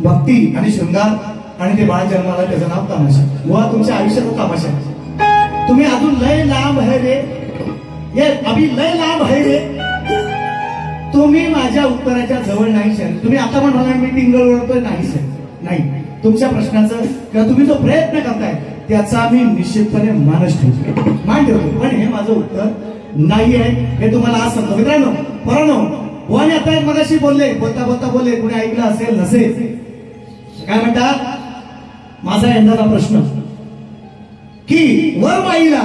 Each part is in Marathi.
भक्ती आणि शृंगार आणि ते बाळ जन्माला त्याचं नाव तमाशा. मुळात तुमच्या आयुष्यात तमाशा. तुम्ही अजून लय लांब है रे, ये अभी लय लांब है रे. तुम्ही माझ्या उत्तराच्या जवळ नाही सर. तुम्ही आता पण मला मी टिंगल ओळखतोय नाही सर, नाही. तुमच्या प्रश्नाचं किंवा तुम्ही जो प्रयत्न करताय त्याचा मी निश्चितपणे मान ठेवतो. पण हे माझं उत्तर नाही आहे हे तुम्हाला आज सांगतो. मित्रांनो, पोरांनो, बुवाने आता मगाशी बोलले, बोलता बोलले, कुणी ऐकलं असेल नसेल, काय म्हणतात, माझा यंदाचा प्रश्न की वर बाईला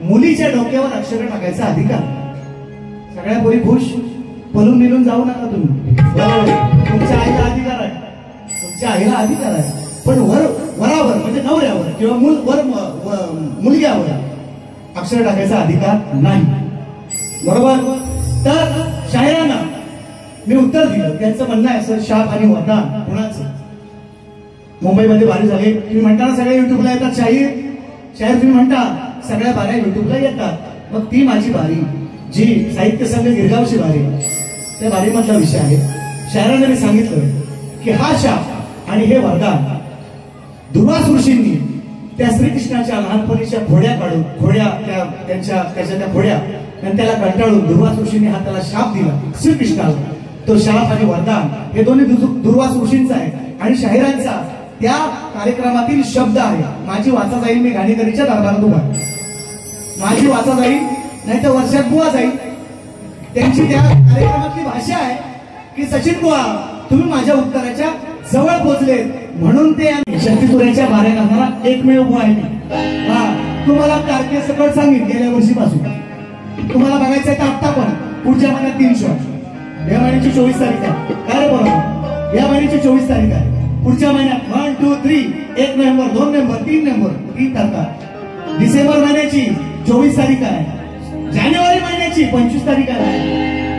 मुलीच्या डोक्यावर अक्षर टाकायचा अधिकार. सगळ्या पोरी खुश, पळून मिळून जाऊ नका तुम्ही. तुमच्या आईला अधिकार आहे, तुमच्या आईला अधिकार आहे, पण वरावर म्हणजे नवऱ्यावर किंवा मुलग्यावर अक्षर टाकायचा अधिकार नाही. बरोबर. तर शाहिरांना मी उत्तर दिलं. त्यांचं म्हणणं आहे सर, शाप आणि वरदान कुणाचं? मुंबईमध्ये बारी झाले, तुम्ही म्हणता ना सगळे युट्यूबला येतात. शाहीर तुम्ही म्हणता सगळ्या बाऱ्या युट्यूबला येतात. मग ती माझी बारी, जी साहित्य संघ गिरगावची बारी, त्या बारीमधला विषय आहे. शायरांना मी सांगितलं की हा शाप आणि हे वरदान दुर्वास ऋषींनी त्या श्रीकृष्णाच्या लहानपणीच्या खोड्या काढून, त्याच्या त्या खोड्या आणि त्याला कंटाळून दुर्वास ऋषींनी हा त्याला शाप दिला श्रीकृष्णाला. तो शाप आणि वरदान हे दोन्ही दुर्वास ऋषींचा आहे आणि शाहिरांचा त्या कार्यक्रमातील शब्द आहे. माझी वाचा जाईल, मी गाणेकरीच्या दरबारात उभा, माझी वाचा जाईल, नाही तर वर्षात बुवा जाईल. त्यांची त्या कार्यक्रमातली भाषा आहे की सचिन बुवा तुम्ही माझ्या उत्तराच्या जवळ पोहोचले, म्हणून ते शक्तीपुऱ्याच्या बाऱ्या करणारा एकमेव बुवा आहे. हा, तुम्हाला तारखे सकट सांगेन गेल्या वर्षीपासून. तुम्हाला बघायचं आहे तर आत्ता पण पुढच्या महिन्यात 3 शॉट. या महिन्याची 24 तारीख आहे. काय रे बरोबर, या महिन्याची 24 तारीख आहे. पुढच्या महिन्यात 1, 2, 3 1 नोव्हेंबर, 2 नोव्हेंबर, 3 नोव्हेंबर, 3 तारखा. डिसेंबर महिन्याची 24 तारीख आहे. जानेवारी महिन्याची 25 तारीख आहे.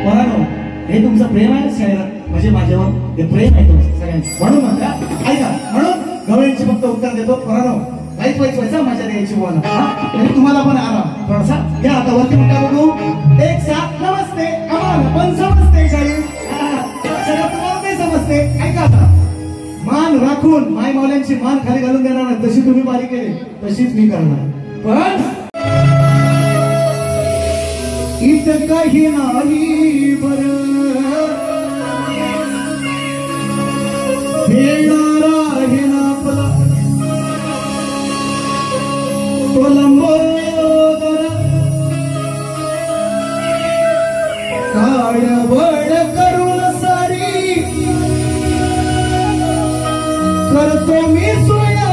बरोबर. हे तुमचं प्रेम आहे शाहिरात, म्हणजे माझ्यावर हे प्रेम आहे तुमचं सगळ्यांचं. म्हणून म्हणता ऐका, म्हणून गवळींची फक्त उत्तर देतो. बरोबर, काहीच व्हायचं मजा द्यायची बोला. आणि तुम्हाला पण आराम थोडासा घ्या. आता वरती म्हणता बघू, एक साथ नमस्ते, आम्हाला पण समजते शाहीर, तुम्हाला नाही समजते. ऐका आता, मान राखून माय मौल्यांची मान खाली घालून देणार नाही. तशी तुम्ही बारी केली तशीच मी करणार. पण इथं काही नाही बरं, येणारा आहे ना आपला तो लंबोदर, काळवड करून सारी करतो मी सोया,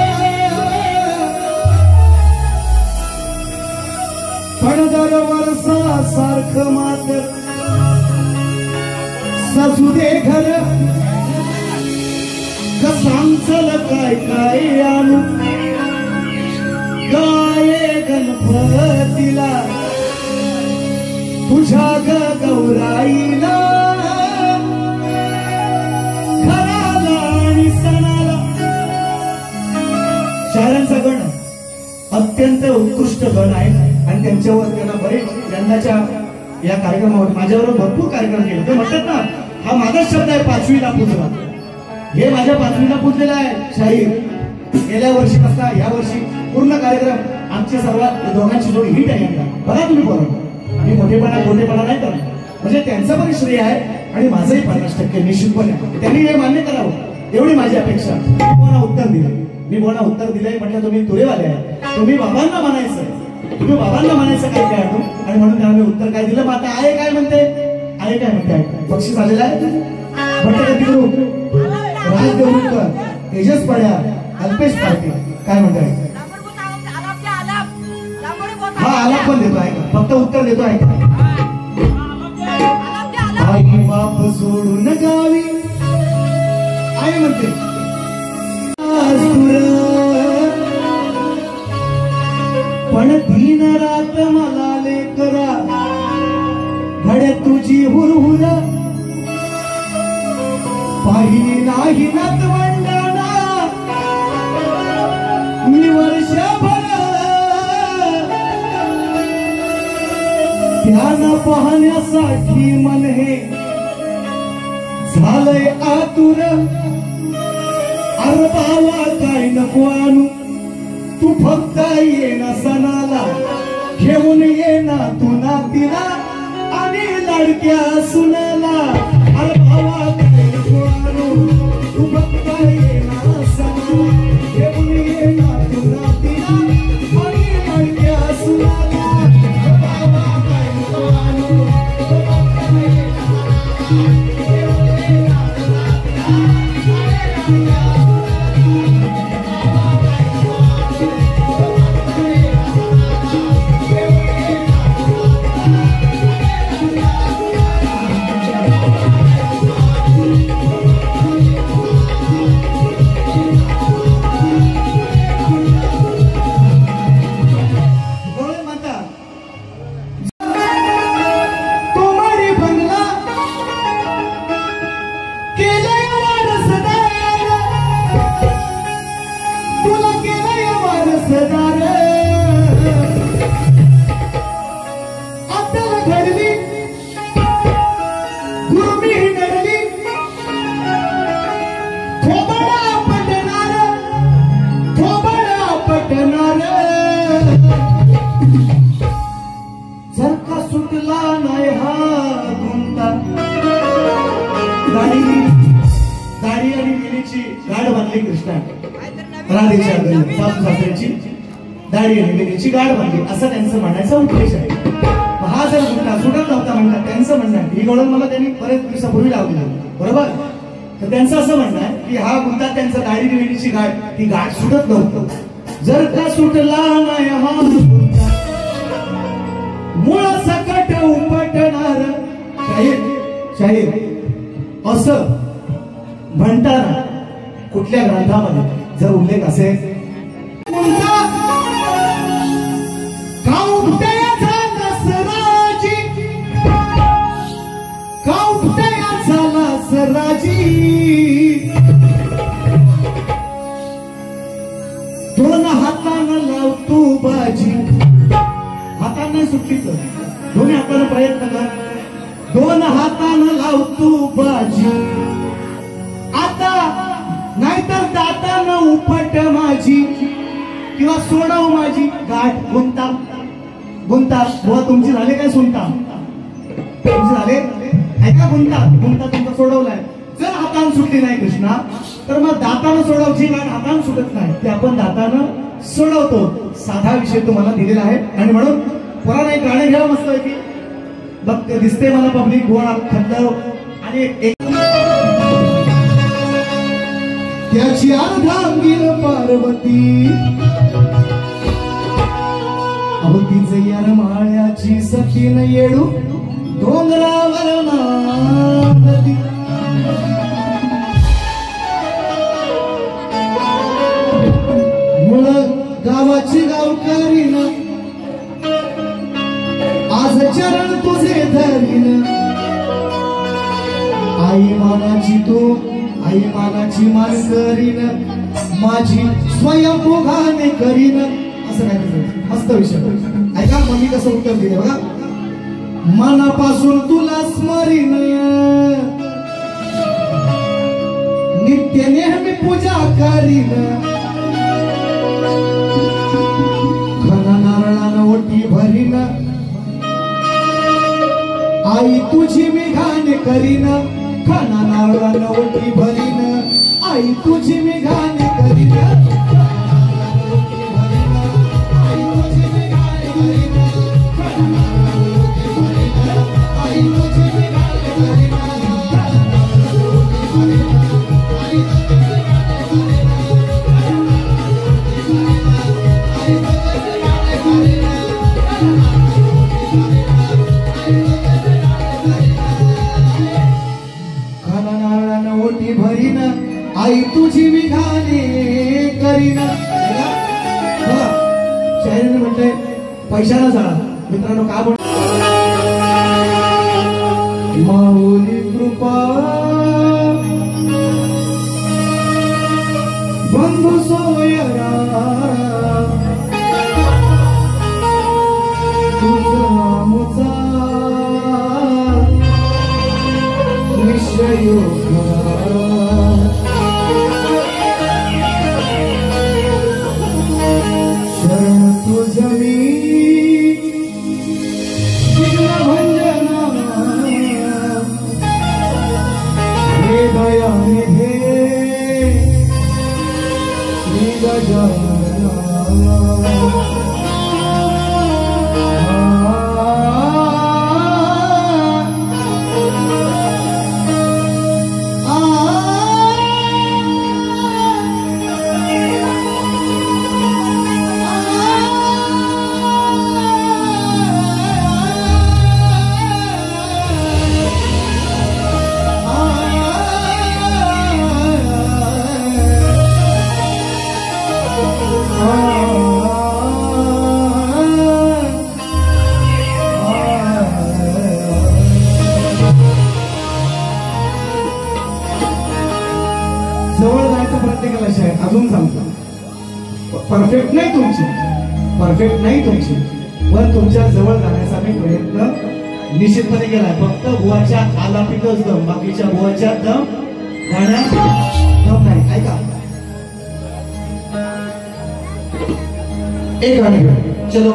पण दरवर्षा सारखं मात्र सजू दे घर, कसांचल काय काय आणू गाये गणपतीला, तुझ्या ग गौराईला, घराला आणि सणाला. शायरांचा गण अत्यंत उत्कृष्ट गण आहे आणि त्यांच्यावर त्यांना बरेच यंदाच्या या कार्यक्रमावर माझ्यावर भरपूर कार्यक्रम केले. ते म्हणतात ना, हा माझा शब्द आहे 5वीला पुजला. हे माझ्या 5वीला पुजलेला आहे शाहीर. गेल्या वर्षी कसा या वर्षी पूर्ण कार्यक्रम आमचे सर्वात दोघांची जोडी हिट आहे यंदा. बघा तुम्ही बरोबर, आणि मोठेपणा नाही करणार, म्हणजे त्यांचं पण श्रेय आहे आणि माझंही 50% निश्चितपणे. त्यांनी हे मान्य करावं एवढी माझी अपेक्षा. मी कोणा उत्तर दिलंय म्हटलं तुम्ही तुरेवाले आहे, तुम्ही बाबांना म्हणायचं काय काय आठवू. आणि म्हणून त्यांना मी उत्तर काय दिलं. आता आहे काय म्हणते बक्षीस आलेलं आहे. राजदेवकर, तेजस पड्या, अल्पेश पाटील काय म्हणताय. हा आलाप पण देतो आहे, फक्त उत्तर देतो आहे. आई बाप सोडून गावी आई म्हणते, पण दिन रात मला लेकरा घडे तुझी हुरहुर, पाहिली नाही नातवंडाना मी वर्षभर, त्यांना पाहण्यासाठी मन हे झालंय आतुर. अरे बाबा काय नको आणू, तू फक्त ये ना सणाला, घेऊन ये ना तू नातीला आणि लाडक्या सुनाला. अरे बाबा काय नको आणू, तू फक्त ये ना सणाला. कुठली कृष्णा राधेच्या सासू सासऱ्याची दाढी आणि वेणीची गाठ बांधली असं त्यांचं म्हणायचा उद्देश आहे. हा जर गुंता सुटत नव्हता म्हणतात त्यांचं म्हणणं आहे. ही गवळण मला त्यांनी बरेच दिवसापूर्वी लावली बरोबर. तर त्यांचं असं म्हणणं आहे की हा गुंता त्यांचं दाढी वेणीची गाठ ती गाठ सुटत नव्हतं. जर का सुटला नाही हा गुंता मूळ सकट उपटणार शाहीर असं म्हणताना कुठल्या ग्रंथामध्ये जर उल्लेख असेल दोन हातानं लावतो बाजी. हातानं सुटलीच दोन्ही हातानं प्रयत्न कर. दोन हातानं लावतो बाजी आता नाहीतर दातानं उपट माझी किंवा सोडव माझी गाठ. गुंता बुवा तुमची झाले काय सुनता तुमचे झाले ऐका. गुंता तुमचा सोडवलाय. जर हातानं सुटली नाही कृष्णा तर मग दातानं सोडवची गाठ हातानं सुटत नाही ते आपण दातानं सोडवतो. साधा विषय तुम्हाला दिलेला आहे आणि म्हणून पुन्हा एक गाणं घ्यावं मस्त आहे की बघ दिसते मला पब्लिक गोळा खंडव आणि त्याची अर्धांगीन पार्वती अवतीच यार माळ्याची सतीन येडू डोंगरावर नांदती. मुळ गावाची गावकरीन आज चरण तुझे धरीन. आई मानाची मान करीन माझी स्वयंभोगाने करीन. असं काय मस्त विषय ऐका. मग मी कसं उत्तर दिले बघा. मनापासून तुला स्मरीन नित्य नेहमी पूजा करीन. घन नारळानं ओटी भरीन आई तुझी मी घाण करीन. घन नारळानं ओटी भरीन आई तुझी मी घाण करीन. ओटी भरीन आई तुझी मी घाणे करीन. शाहीरने म्हटलंय पैशाला जाळा. मित्रांनो का बोल माऊली कृपा बंधू सोयरा तुझा मुचा निश्चय शरण तुझ मी भंजना हे दयाने हे श्री गजानना. जवळ जायचं प्रत्येकाला आहे. अजून सांगतो परफेक्ट नाही तुमची पण तुमच्या जवळ जाण्याचा मी प्रयत्न निश्चितपणे केलाय. फक्त बुवाच्या आलापीतच दम बाकीच्या बुवाच्या दम गाण्यात दम नाही. ऐका एक गाणं घेऊ चलो.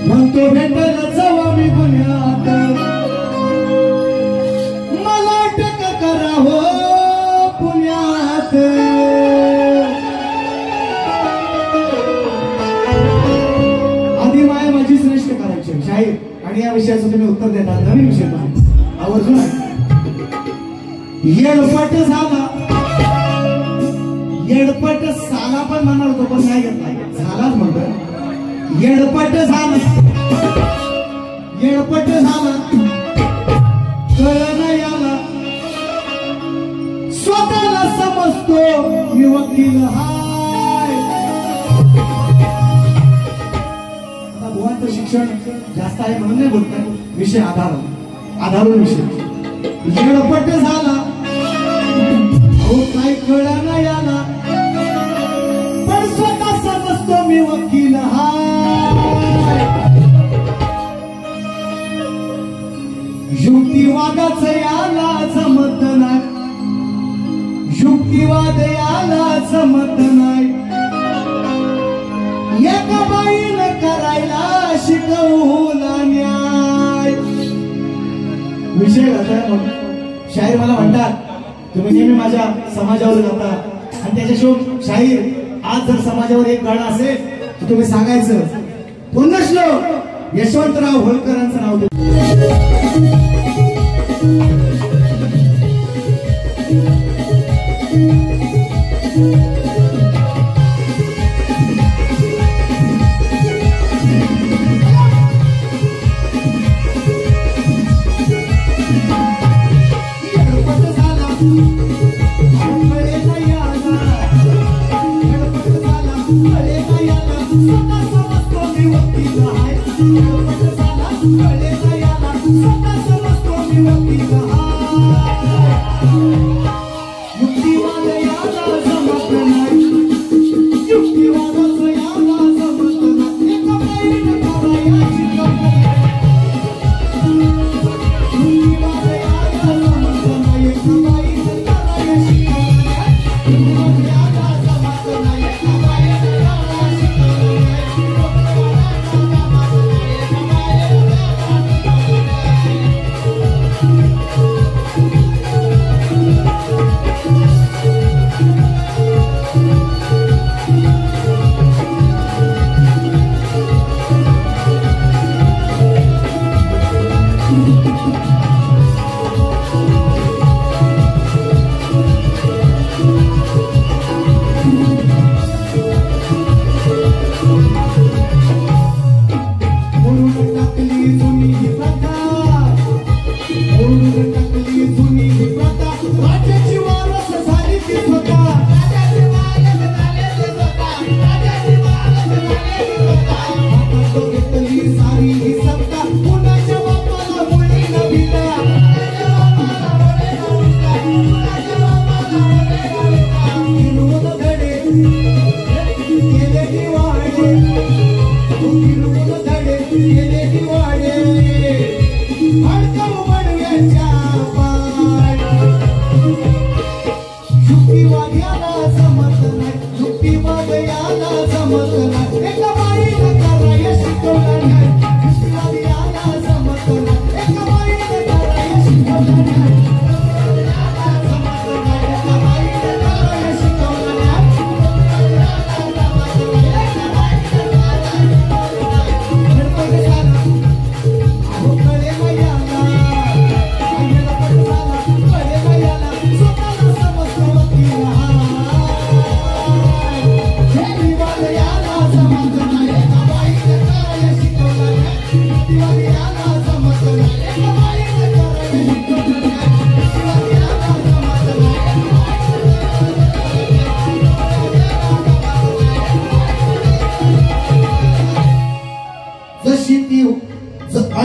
म्हणतो भेटायला जावा मी पुण्यात, मला अटक करा हो पुण्यात. आधी माय माझी श्रेष्ठ करायची शाहीर, आणि या विषयाचं तुम्ही उत्तर देणार. नवीन विषय आवर्जून आहे. येडपट झाला, येडपट साला पण म्हणणार होतो पण नाही घेतला, झालाच म्हणतो. येडपट झाला, येडपट झाला, कळलं याला, स्वतःला समजतो मी वकील हाय. आता बुवांचं शिक्षण जास्त आहे म्हणून नाही बोलताय, विषय आधारून विषय. येडपट झाला, अहो काय कळलं याला, पण स्वतः समजतो मी वकील हाय. युक्तिवादाच याला जमत नाही, युक्तिवाद याला जमत नाही, एका बाईनं करायला शिकवला न्याय. विषय शाहीर मला म्हणतात, तुम्ही नेहमी माझ्या समाजावर जाता आणि त्याच्याशिवाय शाहीर आज जर समाजावर एक गाणं असेल तर तुम्ही सांगायचं पुण्यश्लोक यशवंतराव होळकरांचं नाव दे. Somebody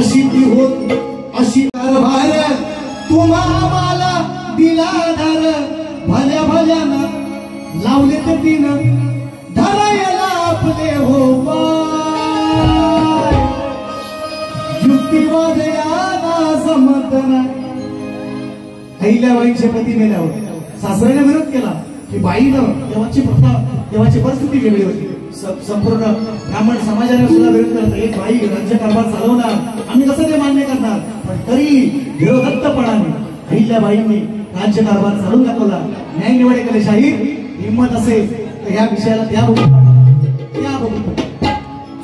अशी ती होत अशी कारभार तुम्हा आम्हाला दिला धार भल्या भल्यानं लावले तर तिनं धरायला आपले हो पाय युक्तिवाद याला जमत नाही. अहिल्याबाईंचे पती मेल्यावर सासऱ्याने विरोध केला की बाईनं तेव्हाची प्रथा तेव्हाची परिस्थिती वेगळी होती. संपूर्ण ब्राह्मण समाजाने सुद्धा विरोध करत एक बाई राज्यकारभार चालवणार आम्ही कसं ते मान्य करणार. पण तरी विरोधत्तपणाने अहिल्याबाईंनी राज्यकारभार चालून दाखवला. न्याय निवडेकलेशाही हिंमत असेल तर या विषयाला त्या बघू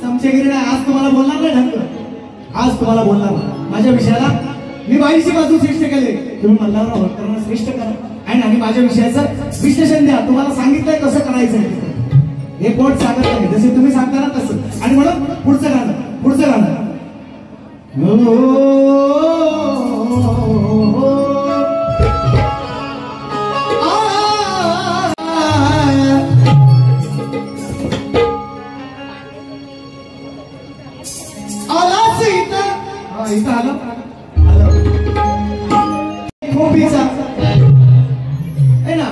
चमचेगिरी नाही. आज तुम्हाला बोलणार नाही ढंग आज तुम्हाला बोलणार माझ्या विषयाला मी बाईची बाजू श्रेष्ठ केले तुम्ही मल्हारराव होळकरांना श्रेष्ठ करा आणि माझ्या विषयाचं विश्लेषण द्या. तुम्हाला सांगितलंय कसं करायचं हे कोण सांगत नाही जसे तुम्ही सांगता ना तसं. आणि म्हणून पुढचं गाणं इथं आलं खोपीचा आहे ना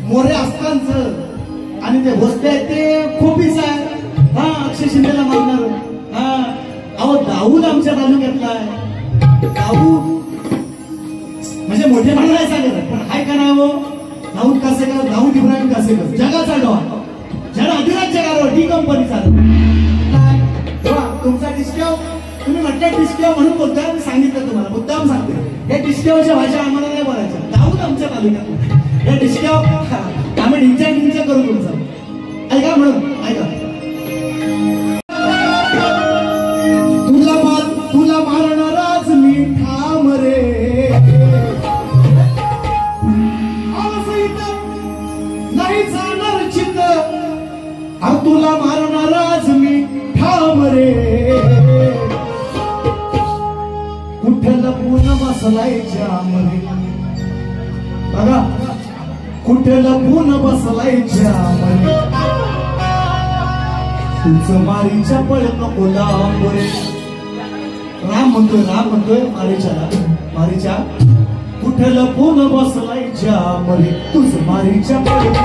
मोरे असतांच आणि ते भोसले आहेत ते खोपीचा आहे. हा अक्षय शिंदेला मानणार. हा अहो दाऊद आमच्या तालुक्यातला आहे. दाऊद म्हणजे मोठे म्हणून नाही सांगत पण हाय का नाव दाऊद कासेकर दाऊद इब्राहिम कासेकर जगाचा डॉ ज्याला अधिराज्य गारवा डी कंपनी चालत तुमचा डिस्काउंट तुम्ही म्हटलं डिस्काउंट म्हणून बोलता मी सांगितलं तुम्हाला मुद्दाम सांगते या डिस्काउंटच्या भाषा आम्हाला नाही बोलायच्या. दाऊद आमच्या तालुक्यात या डिस्काउंट आम्ही ढिंच्या करू तुमचा ऐका म्हणून ऐका. तुला मारणाराच मी ठाम रे नाही जाणार चित्त तुला मारणाराच मी ठाम रे कुठे लपून बसलायच्या मध्ये बघा कुठे लपून बसलायच्या मध्ये तुझं मारीच्या पळत नको लांब रे. राम म्हणतोय मारीच्या कुठे लपून बसलायच्या मध्ये तुझं मारीच्या पळत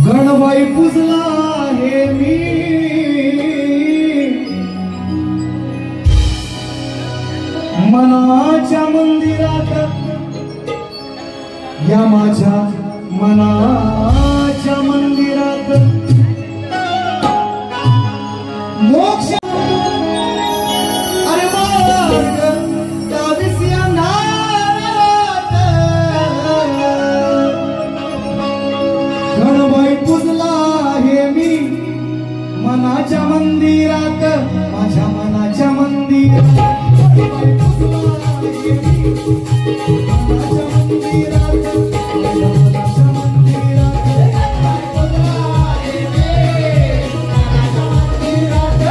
गणबाई पुजला हे मी मनाच्या मंदिरात या माझ्या मनाच्या मंदिरात मोक्ष अरे मार्ग त्याविस अंधारात गणबाई पुजला हे मी मनाच्या मंदिरात माझ्या मनाच्या मंदिरात गणबाई पुजला हे मी मनाच्या मंदिरात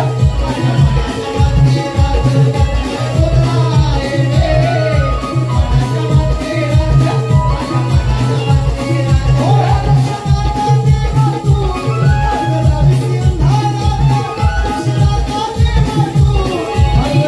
माझ्या मनाच्या मंदिरात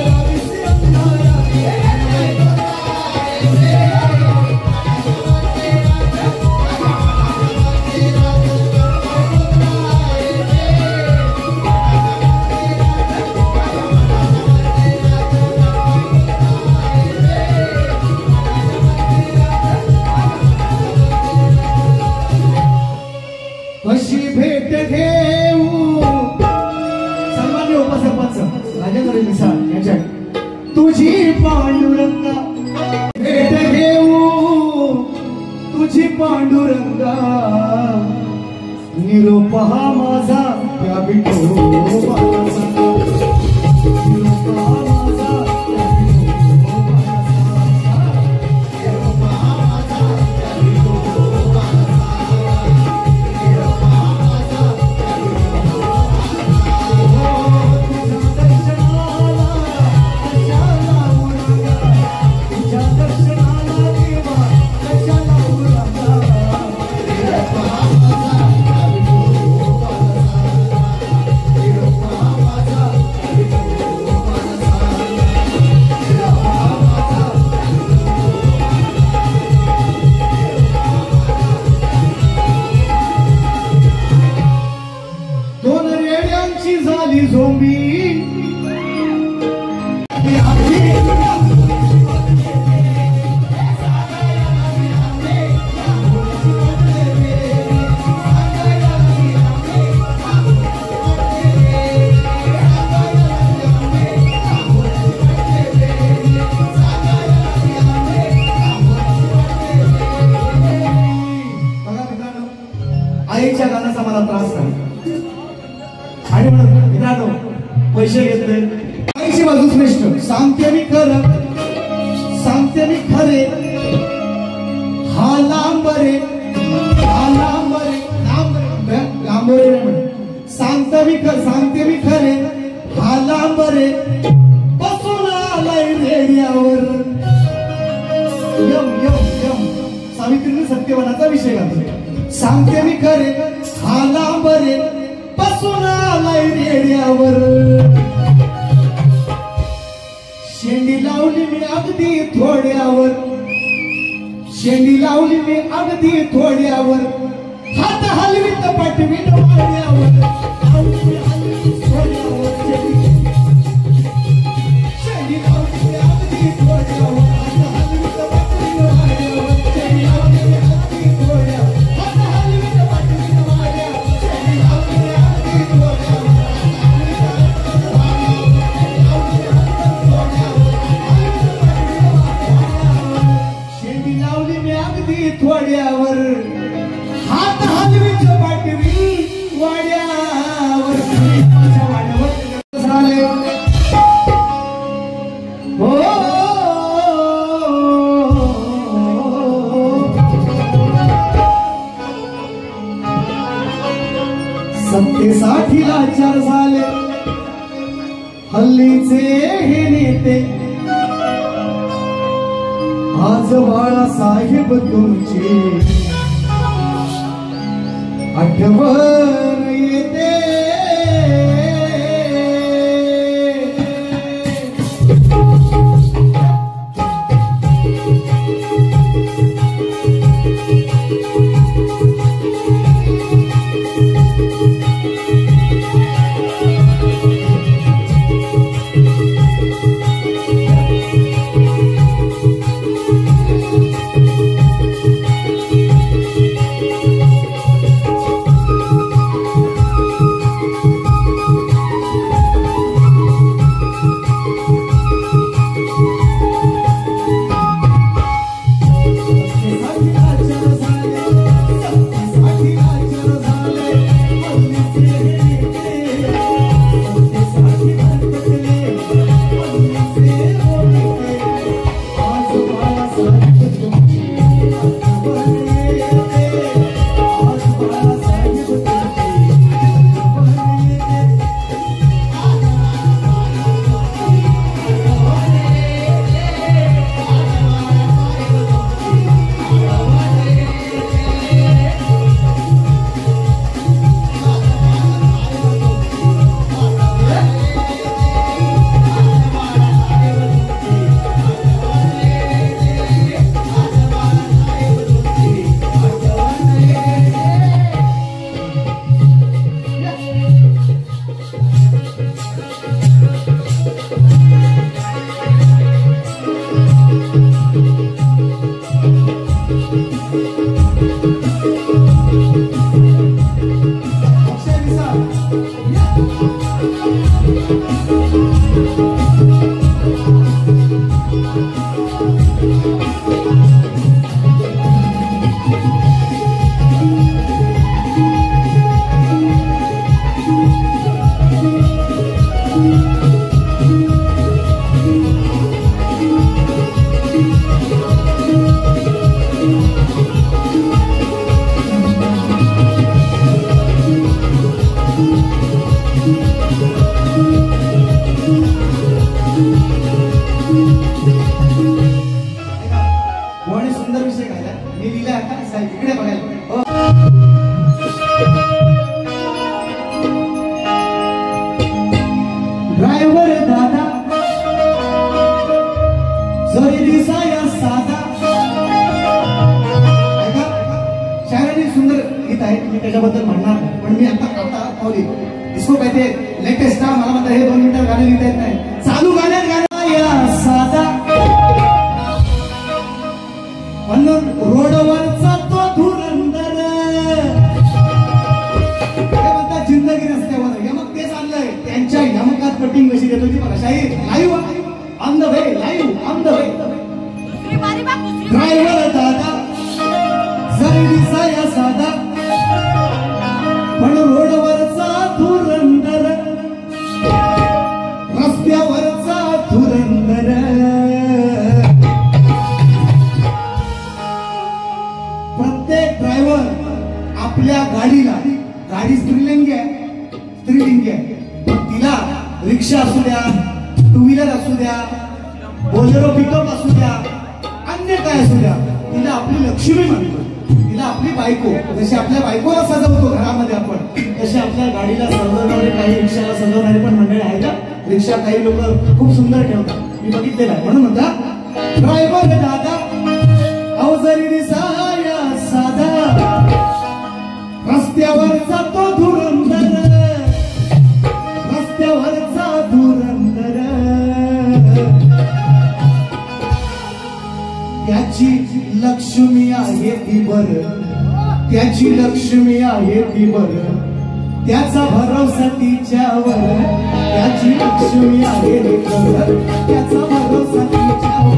उपसरपंच राजेंद्र मिसाळ यांच्या तुझी पांडुरंगा भेट घेऊ तुझी पांडुरंगा निरोप हा माझा त्या विठोबाचा निरोप हा माझा त्या झोंबी आईच्या गाण्याचा मला त्रास नाही आणि म्हणून मित्रांनो पैसे घेतले आईची बाजू श्रेष्ठ सांगते मी खरं सांगते मी खरे हा लांबरे सांगते मी खरे हा लांबरे बसून आलाय रेड्यावर यम यम यम सावित्रीने सत्यवनाचा विषय घातला सांगते मी खरे हा लांबरे बसून आलाय रेड्यावर शेंडी लावली मी अगदी थोड्यावर शेंडी लावली मी अगदी थोड्यावर हात हलवीत पाठवीत वाड्यावर लावली मी अगदी थोड्यावर शेंडी लावली मी अगदी थोड्यावर हात हलवीत पाठवीत वाड्यावर शेंडी लावली मी अगदी थोड्यावर हात हलवीत पाठवीत वाड्यावर शेंडी लावली मी अगदी थोड्यावर थोड्यावर हात हलवीत पाठवी वाड्यावर झाले हो सत्तेसाठी लाचार झाले हल्लीचे हे नेते आज बाळासाहेब तुमची आठवण येते सुंदर विषय घाला मी लिहिला आता साहेब इकडे बघायला ड्रायव्हर दादा जरी दिसाया साधा ऐका शायराने सुंदर गीत आहे मी त्याच्याबद्दल म्हणणार नाही पण मी आता पावली इसको कहते लेटेस्ट स्टार मला म्हणतात हे 2 मिनिटं गाणं लिहिता येत नाही चालू गाण्यात गाणं साधा म्हणून रोडवरचा तो धुरंदर म्हणतात जिंदगी रस्त्यावर यमक ते चाललंय त्यांच्या यमकात कटिंग कशी देतो ती बघा शाहीर live on the way live on the way driver दादा जरी दिसाया साधा पण रोडवरचा धुरंदर रस्त्यावरचा धुरंदर प्रत्येक ड्रायव्हर आपल्या गाडीला गाडी स्त्रीलिंगी आहे तिला रिक्षा असू द्या टू व्हीलर असू द्या बोलेरो पिकअप असू द्या अन्य काय असू द्या तिला आपली लक्ष्मी म्हणतो तिला आपली बायको जशी आपल्या बायकोला सजवतो घरामध्ये आपण तशी आपल्या गाडीला सजवणारे काही रिक्षाला सजवणारे पण मंडळी आहे का रिक्षा काही लोक खूप सुंदर ठेवतात मी बघितलेलं आहे म्हणून म्हणता ड्रायव्हर दादा अवजरी दिसाया साधा रस्त्यावरचा तो धुरंदर रस्त्यावरचा धुरंदर त्याची लक्ष्मी आहे ती बर त्याची लक्ष्मी आहे ती बर त्याचा भरोसा तिच्यावर त्याची लक्ष्मी आहे ती बर त्याचा भरोसा तिच्यावर